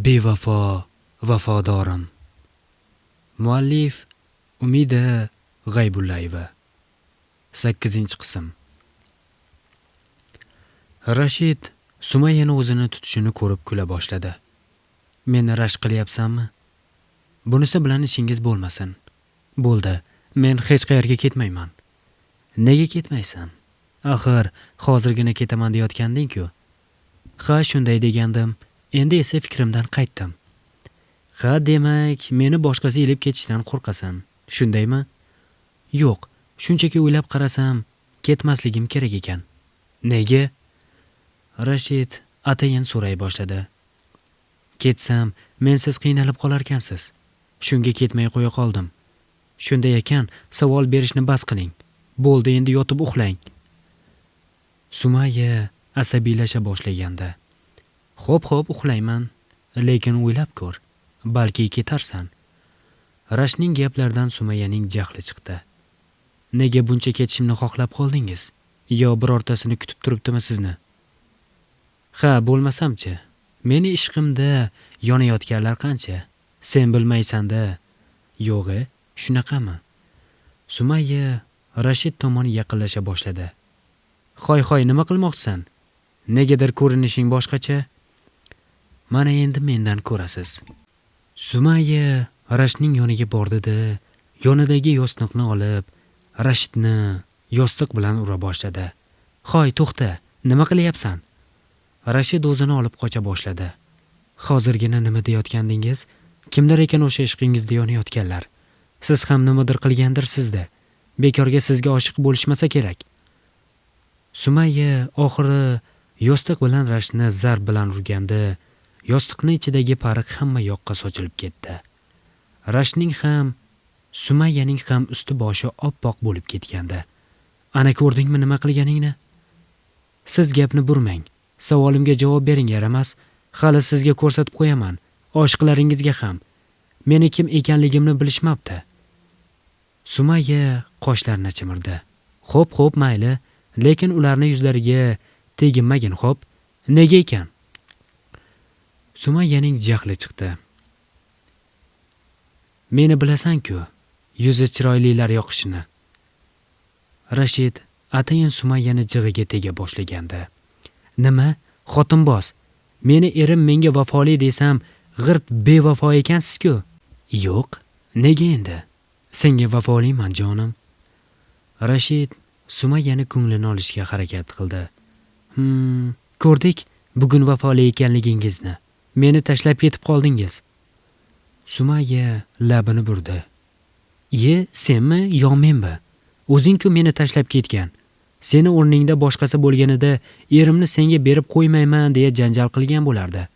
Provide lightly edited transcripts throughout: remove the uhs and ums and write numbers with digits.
Bevafo vafodorim. Muallif Umida G'aybullayeva. 8-qism. Rashid Sumayyani o'zini tutishini ko'rib kula boshladi. Meni rashk qilyapsanmi? Bunisi bilan ishingiz bo'lmasin. Bo'ldi, men hech qayerga ketmayman. Nega ketmaysan? Axir hozirgina ketaman deyotganding-ku. Ha, shunday degandim. Endi esa fikrimdan qaytdim. Ha, demak, meni boshqasi ilib ketishdan qo'rqasan. Shundaymi? Yo'q, shunchaki o'ylab qarasam, ketmasligim kerak ekan. Nega? Rashid atayin so'ray boshladi. Ketsam, mensiz qiynalib qolarkansiz. Shunga ketmay qo'ya qoldim. Shunday ekan, savol berishni bas qiling. Bo'ldi, endi yotib uxlang. Sumayya asabiylasha boshlagandi. Xo'p, uxlayman, lekin o'ylab ko'r, balki ketarsan. Rashning gaplaridan Sumayyaning jahli chiqdi. Nega buncha ketishimni xohlab qoldingiz? Yo birortasini kutib turibdimi sizni? Ha, bo'lmasam-chi? Meni ishqimda yonayotganlar qancha? Sen bilmaysan-da. Yo'g'i, shunaqami? Sumayya Rashid tomon yaqinlasha boshladi. Hoy, nima qilmoqchisan? Negadir ko'rinishing boshqacha. Mana endi mendan ko'rasiz. Sumayya Rashidning yoniga bordi-da, yonidagi yostiqni olib, Rashidni yostiq bilan ura boshladi. Hoy, to'xta, nima qilyapsan? Rashid o'zini olib qocha boshladi. Hozirgina nima deyotgandingiz? Kimlar ekan o'sha ishqingizda yonayotganlar? Siz ham nimadir qilgandirsizda. Bekorga sizga oshiq bo'lishmasa kerak. Sumayya oxiri yostiq bilan Rashidni zarb bilan urganda, yostiqning ichidagi pariq hamma yoqqa sochilib ketdi. Rashidning ham, Sumayyaning ham usti boshi oppoq bo'lib ketgandi. Ana ko'rdingmi nima qilganingni? Siz gapni burmang. Savolimga javob bering, yaramas. Hali sizga ko'rsatib qo'yaman. Oshiqlaringizga ham. Meni kim ekanligimni bilishmabdi. Sumayya qoshlarini chimirdi. Xo'p, mayli, lekin ularning yuzlariga teginmagin, xo'p? Nega ekan? Sumayyaning jahli chiqdi. Meni bilasan-ku, yuzi chiroylilar yoqishini. Rashid atayin Sumayyani jig'iga tega boshlagandi. Nima? Xotinboz. Meni erim menga vafoli desam, g'irt bevafo ekansiz-ku. Yo'q, nega endi? Senga vafoliman, jonim. Rashid Sumayyani ko'nglini olishga harakat qildi. Ko'rdik, bugun vafoli ekanligingizni. Meni tashlab ketib qoldingiz. Sumayya labini burdi. Senmi yo menmi? O'zing-ku meni tashlab ketgan. Seni o'rningda boshqasi bo'lganida erimni senga berib qo'ymayman deya janjal qilgan bo'lardi.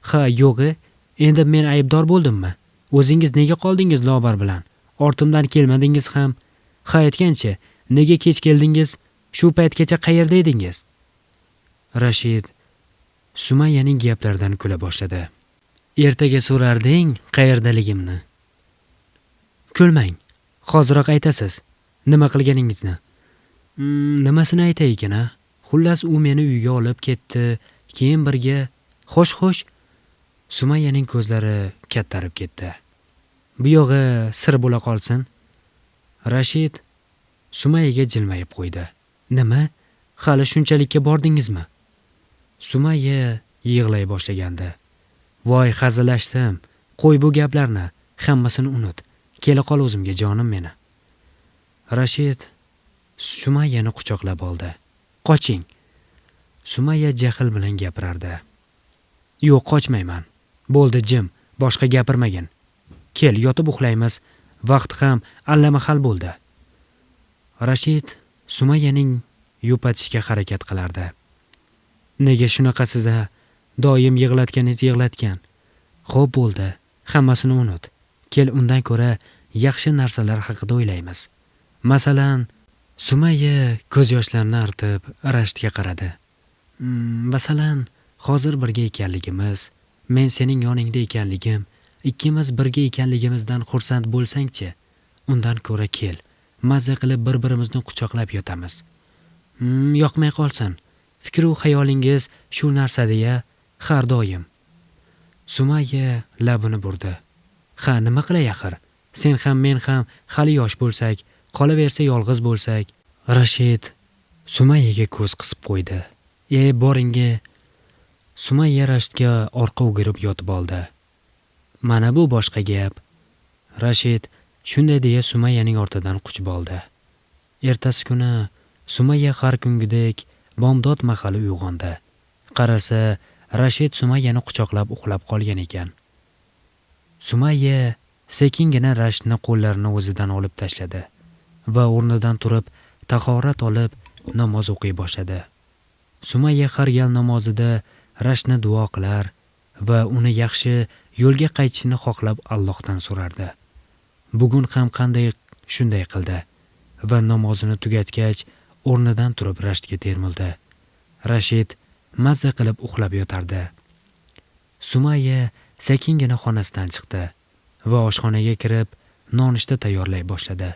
Ha, yo'g'i, endi men aybdor bo'ldimmi? O'zingiz nega qoldingiz lobar bilan? Ortimdan kelmadingiz ham. Ha, aytgancha, nega kech keldingiz? Shu paytgacha qayerda edingiz? Rashid Sumayyaning gaplaridan kula boshladi. Ertaga so'rarding qayerdaligimni. Kulmang. Hoziroq aytasiz. Nima qilganingizni? Nimasini aytay ekan-a? Xullas u meni uyga olib ketdi, keyin birga xo'sh. Sumayyaning ko'zlari kattarib ketdi. Bu yog'i sir bo'la qolsin. Rashid Sumayyaga jilmayib qo'ydi. Nima? Hali shunchalikka bordingizmi? Sumayya yig'lay boshlagandi. Voy, hazillashdim. Qo'y bu gaplarni, hammasini unut. Kela qol o'zimga, jonim meni. Rashid Sumayyani quchoqlab oldi. Qoching. Sumayya jahl bilan gapirardi. Yo'q, qochmayman. Bo'ldi, jim, boshqa gapirmagin. Kel, yotib uxlaymiz. Vaqt ham allamahal bo'ldi. Rashid Sumayyaning yupatishga harakat qilardi. Nega shunaqasiz-a? Doim yig'latganingiz yig'latgan. Xo'p, bo'ldi, hammasini unut. Kel, undan ko'ra yaxshi narsalar haqida o'ylaymiz. Masalan, Sumayya ko'z yoshlarini artib Rashidga qaradi. Masalan, hozir birga ekanligimiz, men sening yoningda ekanligim, ikkimiz birga ekanligimizdan xursand bo'lsang-chi, undan ko'ra kel, mazza qilib bir-birimizni quchoqlab yotamiz. Yoqmay qolsin. Fikr-u xayolingiz shu narsa-da har doim. Sumayya labini burdi. Ha, nima qilay axir? Sen ham men ham hali yosh bo'lsak, qolaversa yolg'iz bo'lsak. Rashid Sumayyaga ko'z qisib qo'ydi. Boringi. Sumayya Rashidga orqa o'girib yotib oldi. Mana bu boshqa gap. Rashid shunday deya Sumayyaning ortidan quchib oldi. Ertasi kuni Sumayya har kungidek bomdod mahali uyg'ondi. Qarasa, Rashid Sumayyani quchoqlab uxlab qolgan ekan. Sumayya sekingina Rashidni qo'llarini o'zidan olib tashladi va o'rnidan turib tahorat olib namoz o'qiy boshladi. Sumayya har gal namozida Rashidni duo qilar va uni yaxshi yo'lga qaytishini xohlab Allohdan so'rardi. Bugun ham shunday qildi va namozini tugatgach o'rnidan turib Rashidga termildi. Rashid mazza qilib uxlab yotardi. Sumayya sekingina xonasidan chiqdi va oshxonaga kirib nonushta tayyorlay boshladi.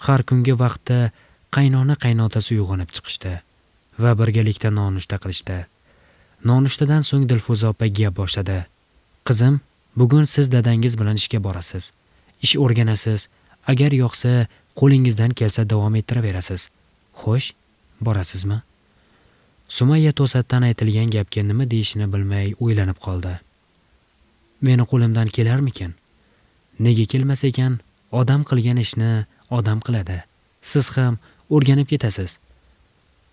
Har kungi vaqtda qaynona-qaynotasi uyg'onib chiqishdi va birgalikda nonushta qilishdi. Nonushtadan so'ng Dilfuza opa gap boshladi. Qizim, bugun siz dadangiz bilan ishga borasiz. Ish o'rganasiz. Agar yoqsa, qo'lingizdan kelsa davom ettiraverasiz. Xo'sh, borasizmi? Sumayya to'satdan aytilgan gapga nima deyishini bilmay o'ylanib qoldi. Meni qo'limdan kelarmikin? Nega kelmas ekan? Odam qilgan ishni odam qiladi. Siz ham o'rganib ketasiz.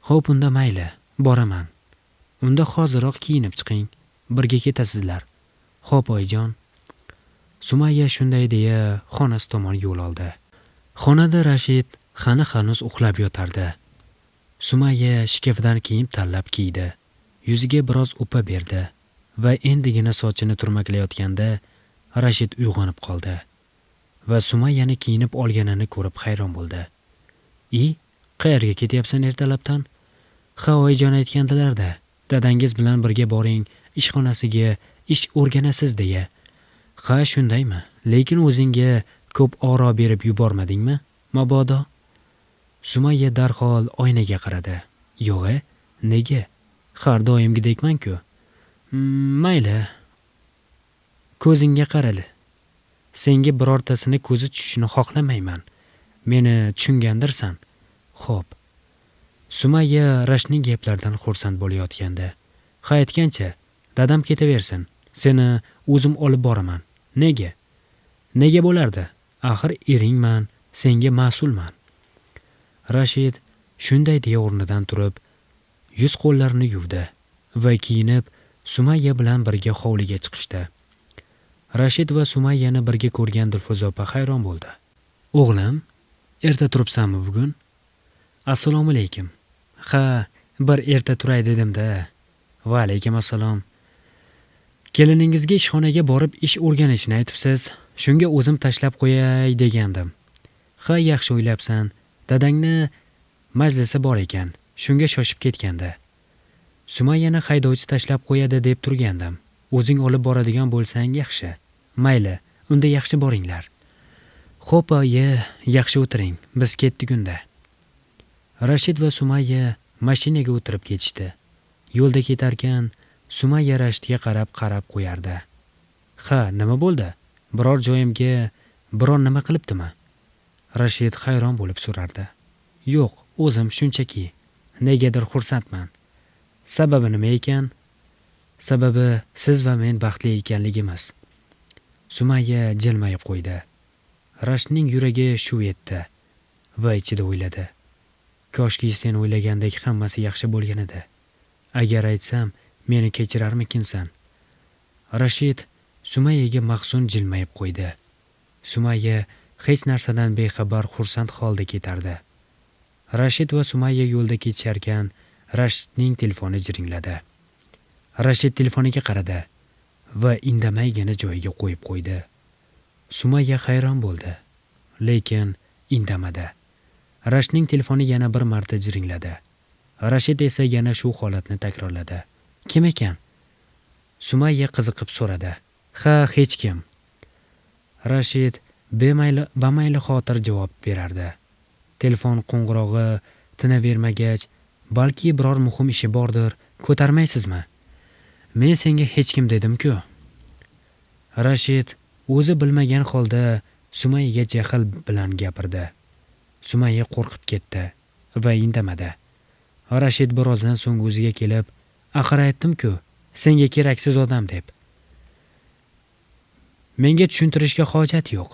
Xo'p, unda mayli, boraman. Unda hoziroq kiyinib chiqing, birga ketasizlar. Xo'p, oyijon. Sumayya shunday deya xonasi tomon yo'l oldi. Xonada Rashid hanuz uxlab yotardi. Sumayya shkafdan kiyim tanlab kiydi. Yuziga biroz upa berdi va endigina sochini turmaklayotganda Rashid uyg'onib qoldi va Sumayyani kiyinib olganini ko'rib hayron bo'ldi. Qayerga ketyapsan ertalabdan? Ha, oyijon aytgandilar-da, dadangiz bilan birga boring, ishxonasiga ish o'rganasiz deya. Ha, shundaymi? Lekin o'zingga ko'p oro berib yubormadingmi? Mabodo? Sumayya darhol oynaga qaradi. Yo'q, nega? Har doimgidekman-ku. Mayli. Ko'zingga qarali. Senga birortasini ko'zi tushishini xohlamayman. Meni tushungandirsan. Xo'p. Sumayya Rashidning gaplaridan xursand bo'layotgandi. Ha, aytgancha, dadam ketaversin. Seni o'zim olib boraman. Nega? Nega bo'lardi? Axir eringman, senga mas'ulman. Rashid shunday deya o'rnidan turib, yuz qo'llarini yuvdi va kiyinib Sumayya bilan birga hovliga chiqishdi. Rashid va Sumayyani birga ko'rgan Dilfuza opa hayron bo'ldi. O'g'lim, erta turibsanmi bugun? Assalomu alaykum. Ha, bir erta turay dedim-da. Va alaykum assalom. Keliningizga ishxonaga borib ish o'rganishni aytibsiz. Shunga o'zim tashlab qo'yay degandim. Ha, yaxshi o'ylabsan. Dadangni majlisi bor ekan. Shunga shoshib ketganda. Sumayyani haydovchi tashlab qo'yadi deb turgandim. O'zing olib boradigan bo'lsang yaxshi. Mayli, unda yaxshi boringlar. Xo'p, yaxshi o'tiring. Biz ketdik unda. Rashid va Sumayya mashinaga o'tirib ketishdi. Yo'lda ketarkan, Sumayya Rashidga qarab qo'yardi. Ha, nima bo'ldi? Biror joyimga biror nima qilibdimi? Rashid hayron bo'lib so'rardi. Yo'q, o'zim shunchaki negadir xursandman. Sababi nima ekan? Sababi siz va men baxtli ekanligimiz. Sumayya jilmayib qo'ydi. Rashidning yuragi shuv etdi va ichida o'yladi. Koshki sen o'ylagandek hammasi yaxshi bo'lgan edi. Agar aytsam, meni kechirarmikinsan? Rashid Sumayyaga mahzun jilmayib qo'ydi. Sumayya hech narsadan bexabar xursand holda ketardi. Rashid va Sumayya yo'lda ketisharkan, Rashidning telefoni jiringladi. Rashid telefoniga qaradi va indamaygina joyiga qo'yib qo'ydi. Sumayya hayron bo'ldi, lekin indamadi. Rashidning telefoni yana bir marta jiringladi. Rashid esa yana shu holatni takrorladi. Kim ekan? Sumayya qiziqib so'radi. Ha, hech kim. Rashid bamayli xotir javob berardi. Telefon qo'ng'irog'i tinavermagach, balki biror muhim ishi bordir, ko'tarmaysizmi? Men senga hech kim dedim-ku. Rashid o'zi bilmagan holda Sumayyaga jahl bilan gapirdi. Sumayya qo'rqib ketdi va indamadi. Rashid birozdan so'ng o'ziga kelib, "Axir aytdim-ku, senga keraksiz odam deb. Menga tushuntirishga hojat yo'q."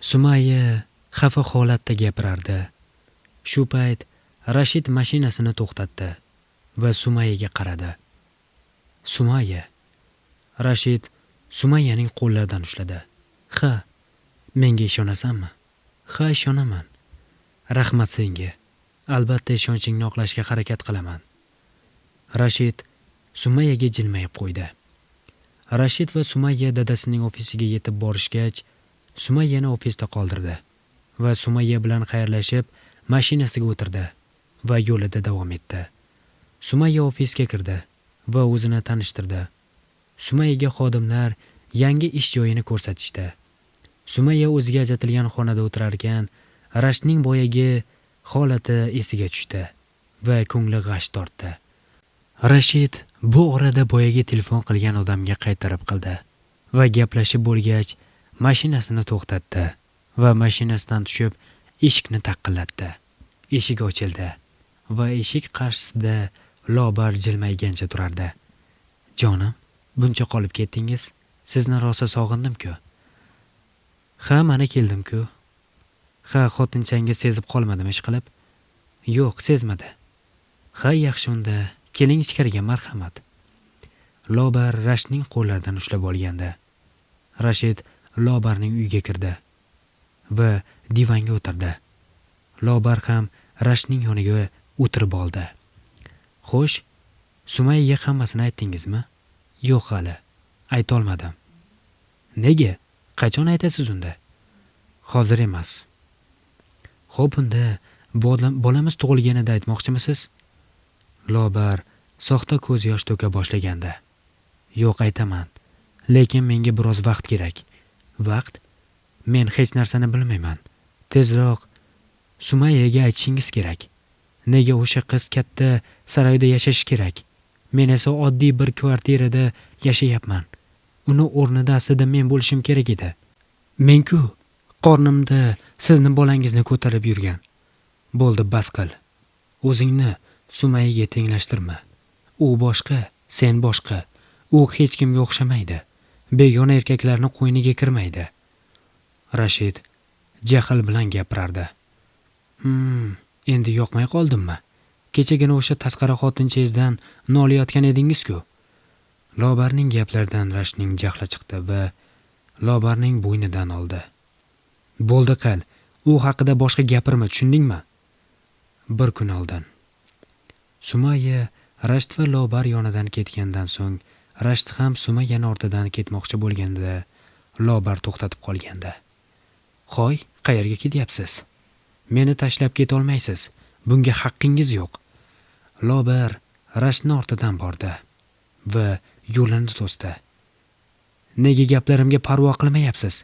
Sumayya xafa holatda gapirardi. Shu payt Rashid mashinasini to'xtatdi va Sumayyaga qaradi. "Sumayya." Rashid Sumayyaning qo'llaridan ushladi. "Ha, menga ishonasanmi?" "Ha, ishonaman. Rahmat senga. Albatta ishonchingni oqlashga harakat qilaman." Rashid Sumayyaga jilmayib qo'ydi. Rashid va Sumayya dadasining ofisiga yetib borishgach, Sumayyani ofisda qoldirdi va Sumayya bilan xayrlashib, mashinasiga o'tirdi va yo'lida davom etdi. Sumayya ofisga kirdi va o'zini tanishtirdi. Sumayyaga xodimlar yangi ish joyini ko'rsatishdi. Sumayya o'ziga ajratilgan xonada o'tirar ekan, Rashidning boyagi holati esiga tushdi va ko'ngli g'ash tortdi. Rashid bu orada boyagi telefon qilgan odamga qaytarib qildi va gaplashib bo'lgach, mashinasini to'xtatdi va mashinasidan tushib, eshikni taqillatdi. Eshik ochildi va eshik qarshisida Lobar jilmaygancha turardi. "Jonim, buncha qolib ketdingiz? Sizni rosa sog'indim-ku." "Ha, mana keldim-ku." "Ha, xotinchangiz sezib qolmadimi ishqilib?" "Yo'q, sezmadi." "Ha, yaxshi unda, keling ichkariga, marhamat." Lobar Rashidning qo'llaridan ushlab olgandi. Rashid Lobarning uyiga kirdi va divanga o'tirdi. Lobar ham Rashidning yoniga o'tirib oldi. "Xo'sh, Sumayyaga hammasini aytdingizmi?" "Yo'q, hali ayta olmadim." "Nega? Qachon aytasiz unda?" "Hozir emas." "Xo'p, unda bolamiz tug'ilganida aytmoqchimisiz?" Lobar soxta ko'z yosh to'ka boshlagandi. "Yo'q, aytaman, lekin menga biroz vaqt kerak." "Vaqt? Men hech narsani bilmayman. Tezroq Sumayyaga aytishingiz kerak. Nega o'sha qiz katta saroyda yashashi kerak? Men esa oddiy bir kvartirada yashayapman. Uni o'rnida aslida men bo'lishim kerak edi. Men-ku qornimda sizni bolangizni ko'tarib yurgan. Bo'ldi, bas qil. O'zingni Sumayyaga tenglashtirma. U boshqa, sen boshqa. U hech kimga o'xshamaydi. Begona erkaklarning qo'yniga kirmaydi." Rashid jahl bilan gapirardi. Endi yoqmay qoldimmi? Kechagina o'sha tasqara xotinchangizdan nolayotgan edingiz-ku." Lobarning gaplaridan Rashidning jahli chiqdi va Lobarning bo'ynidan oldi. "Bo'ldi, qil. U haqida boshqa gapirma, tushundingmi?" Bir kun oldin Sumayya Rashid va Lobar yonidan ketgandan so'ng, Rashid ham Sumayyani ortidan ketmoqchi bo'lganda Lobar to'xtatib qolgandi. "Hoy, qayerga ketyapsiz? Meni tashlab keta olmaysiz. Bunga haqqingiz yo'q." Lobar Rashidning ortidan bordi va yo'lini to'sdi. "Nega gaplarimga parvo qilmayapsiz?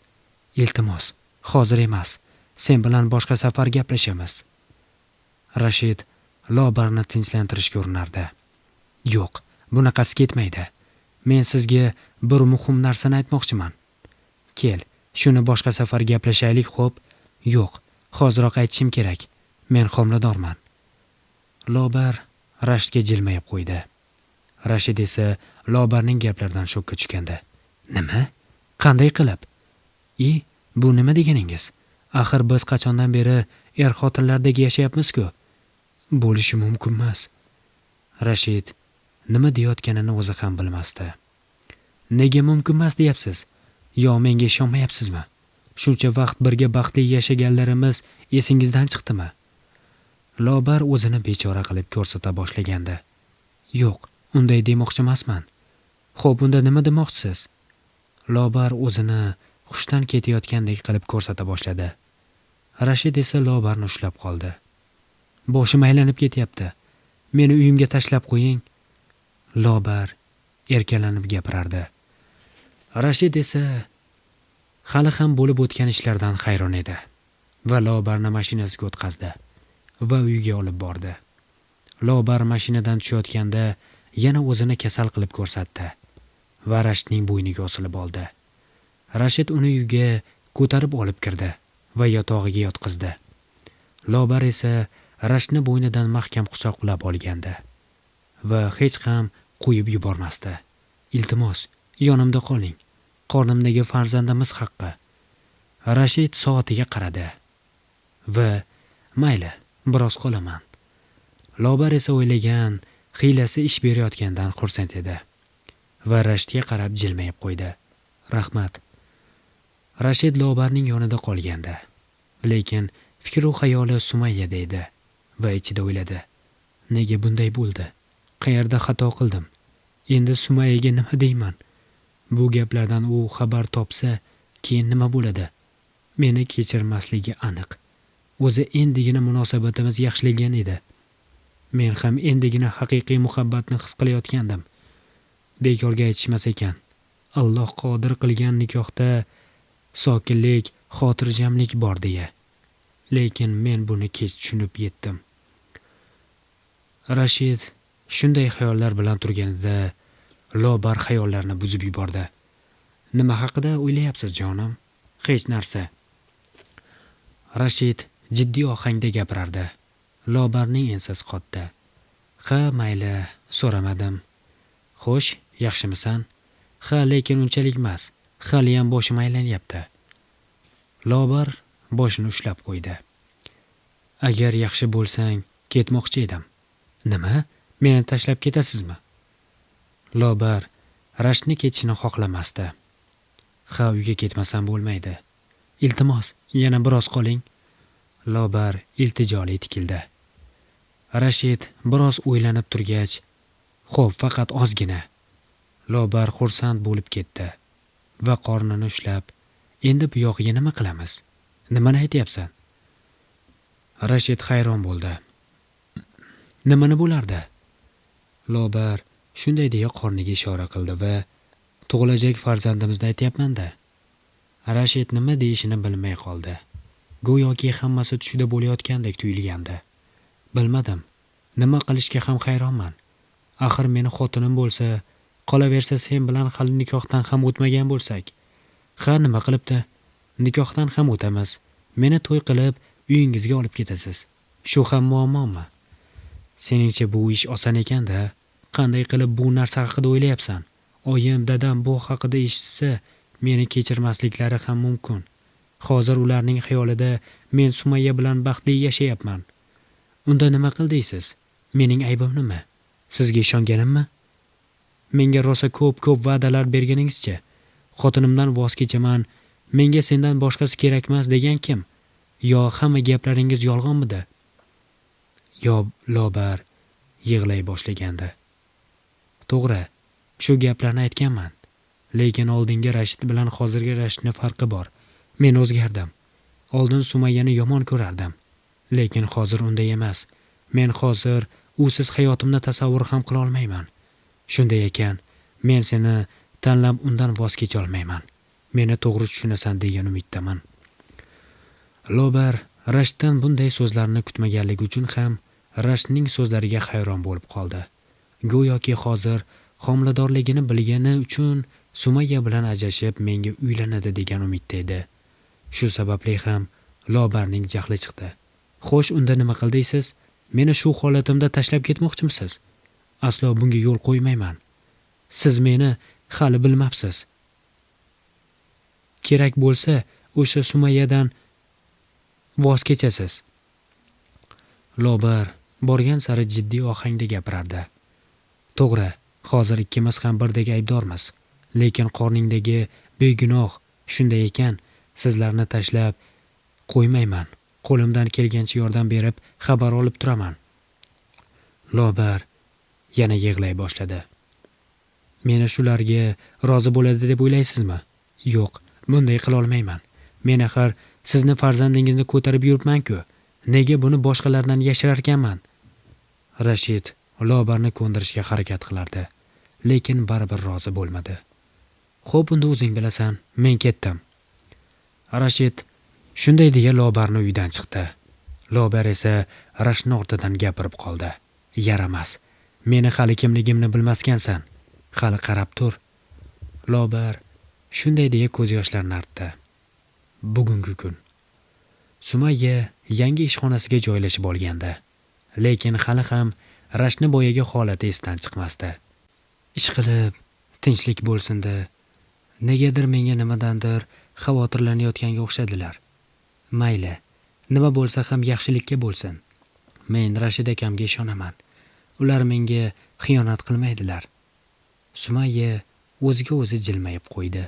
Iltimos, hozir emas. Sen bilan boshqa safar gaplashamiz." Rashid Lobarni tinchlantirishga urinardi. "Yo'q, bunaqasi ketmaydi. Men sizga bir muhim narsani aytmoqchiman. Kel, shuni boshqa safar gaplashaylik, xo'p?" "Yo'q, hoziroq aytishim kerak. Men homiladorman." Lobar Rashidga jilmayib qo'ydi. Rashid esa Lobarning gaplaridan shokka tushgandi. "Nima? Qanday qilib? Bu nima deganingiz? Axir biz qachondan beri xotinlardek yashayapmiz-ku. Bo'lishi mumkin emas." Rashid nima deyotganini o'zi ham bilmasdi. "Nega mumkin emas deyapsiz? Yo menga ishonmayapsizmi? Shuncha vaqt birga baxtli yashaganlarimiz esingizdan chiqdimi?" Lobar o'zini bechora qilib ko'rsata boshlagandi. "Yo'q, unday demoqchi emasman." "Xo'p, unda nima demoqchisiz?" Lobar o'zini hushdan ketayotgandek qilib ko'rsata boshladi. Rashid esa Lobarni ushlab qoldi. "Boshim aylanib ketyapti. Meni uyimga tashlab qo'ying." Lobar erkalanib gapirardi. Rashid esa hali ham bo'lib o'tgan ishlardan hayron edi va Lobarni mashinasiga o'tkazdi va uyiga olib bordi. Lobar mashinadan tushayotganda yana o'zini kasal qilib ko'rsatdi va Rashidning bo'yniga osilib oldi. Rashid uni uyga ko'tarib olib kirdi va yotog'iga yotqizdi. Lobar esa Rashidni bo'ynidan mahkam quchoqlab olgandi va hech ham qo'yib yubormasdi. "Iltimos, yonimda qoling. Qornimdagi farzandimiz haqqi." Rashid soatiga qaradi va "Mayli, biroz qolaman." Lobar esa o'ylagan hiylasi ish berayotgandan xursand edi va Rashidga qarab jilmayib qo'ydi. "Rahmat." Rashid Lobarning yonida qolgandi, lekin fikr u xayoli Sumayyada edi va ichida o'yladi: "Nega bunday bo'ldi? Qayerda xato qildim? Endi Sumayyaga nima deyman? Bu gaplardan u xabar topsa, keyin nima bo'ladi? Meni kechirmasligi aniq. O'zi endigina munosabatimiz yaxshilangan edi. Men ham endigina haqiqiy muhabbatni his qilayotgandim. Bekorga aytishmas ekan, Alloh qodir qilgan nikohda sokinlik, xotirjamlik bor deya. Lekin men buni kech tushunib yetdim." Rashid shunday xayollar bilan turganida Lobar xayollarni buzib yubordi. "Nima haqida o'ylayapsiz, jonim?" "Hech narsa." Rashid jiddiy ohangda gapirardi. Lobarning ensasi qotdi. "Ha, mayli, so'ramadim." "Xo'sh, yaxshimisan?" "Ha, lekin unchalik emas. Haliyam boshim aylanyapti." Lobar boshini ushlab qo'ydi. "Agar yaxshi bo'lsang, ketmoqchi edim." "Nima? Meni tashlab ketasizmi?" Lobar Rashidni ketishini xohlamasdi. "Ha, uyga ketmasam bo'lmaydi. Iltimos, yana biroz qoling." Lobar iltijoli tikildi. Rashid biroz o'ylanib turgach, "Xo'p, faqat ozgina." Lobar xursand bo'lib ketdi va qornini ushlab, "Endi bu yog'iga nima qilamiz? Nimani aytyapsan?" Rashid hayron bo'ldi. "Nimani bo'lardi?" Lobar shunday deya qorniga ishora qildi va "Tug'ilajak farzandimizni aytyapman-da." Rashid nima deyishini bilmay qoldi. Go'yoki hammasi tushida bo'layotgandek tuyulgandi. "Bilmadim. Nima qilishga ham hayronman. Axir meni xotinim bo'lsa, qolaversa sen bilan hali nikohdan ham o'tmagan bo'lsak. Ha, nima qilibdi? Nikohdan ham o'tamiz. Meni to'y qilib uyingizga olib ketasiz. Shu ham muammomi? Seningcha bu ish oson ekan-da. Qanday qilib bu narsa haqida o'ylayapsan? Oyim, dadam bu haqida eshitsa, meni kechirmasliklari ham mumkin. Hozir ularning xayolida men Sumayya bilan baxtli yashayapman. Unda nima qil deysiz? Mening aybim nima? Sizga ishonganimmi? Menga rosa ko'p va'dalar berganingizcha, xotinimdan voz kechaman, menga sendan boshqasi kerakmas degan kim? Yo hamma gaplaringiz yolg'onmidi?" Yo Lobar yig'lay boshlagandi. "To'g'ri, shu gaplarni aytganman. Lekin oldingi Rashid bilan hozirgi Rashidning farqi bor. Men o'zgardim. Oldin Sumayyani yomon ko'rardim. Lekin hozir unday emas. Men hozir usiz hayotimni tasavvur ham qila olmayman. Shunday ekan, men seni tanlab undan voz kecha olmayman. Meni to'g'ri tushunasan degan umiddaman." Lobar Rashiddan bunday so'zlarni kutmaganligi uchun ham Rashidning so'zlariga hayron bo'lib qoldi. Go'yoki hozir homiladorligini bilgani uchun Sumayya bilan ajrashib menga uylanadi degan umidda edi. Shu sababli ham Lobarning jahli chiqdi. "Xo'sh, unda nima qil deysiz? Meni shu holatimda tashlab ketmoqchimisiz? Aslo bunga yo'l qo'ymayman. Siz meni hali bilmabsiz. Kerak bo'lsa, o'sha Sumayyadan voz kechasiz." Lobar borgan sari jiddiy ohangda gapirardi. "To'g'ri, hozir ikkimiz ham birdek aybdormiz. Lekin qorningdagi begunoh. Shunday ekan, sizlarni tashlab qo'ymayman. Qo'limdan kelgancha yordam berib, xabar olib turaman." Lobar yana yig'lay boshladi. "Meni shularga rozi bo'ladi deb o'ylaysizmi? Yo'q, bunday qila olmayman. Men axir sizni farzandingizni ko'tarib yuribman-ku. Nega buni boshqalardan yashirarkanman?" Rashid Lobarni ko'ndirishga harakat qilardi, lekin baribir rozi bo'lmadi. "Xo'p, unda o'zing bilasan, men ketdim." Rashid shunday deya Lobarni uydan chiqdi. Lobar esa Rashidning ortidan gapirib qoldi. "Yaramas. Meni hali kimligimni bilmaskansan. Hali qarab tur." Lobar Shunday deya ko'z yoshlarini artdi. Bugungi kun. Sumayya yangi ishxonasiga joylashib olgandi. Lekin hali ham Rashni boyagi holati esdan chiqmasdi. Ishqilib, tinchlik bo'lsin-da. Negadir menga nimadandir xavotirlanayotganga o'xshadilar. Mayli, nima bo'lsa ham yaxshilikka bo'lsin. Men Rashid akamga ishonaman. Ular menga xiyonat qilmaydilar. Sumayya o'ziga o'zi jilmayib qo'ydi.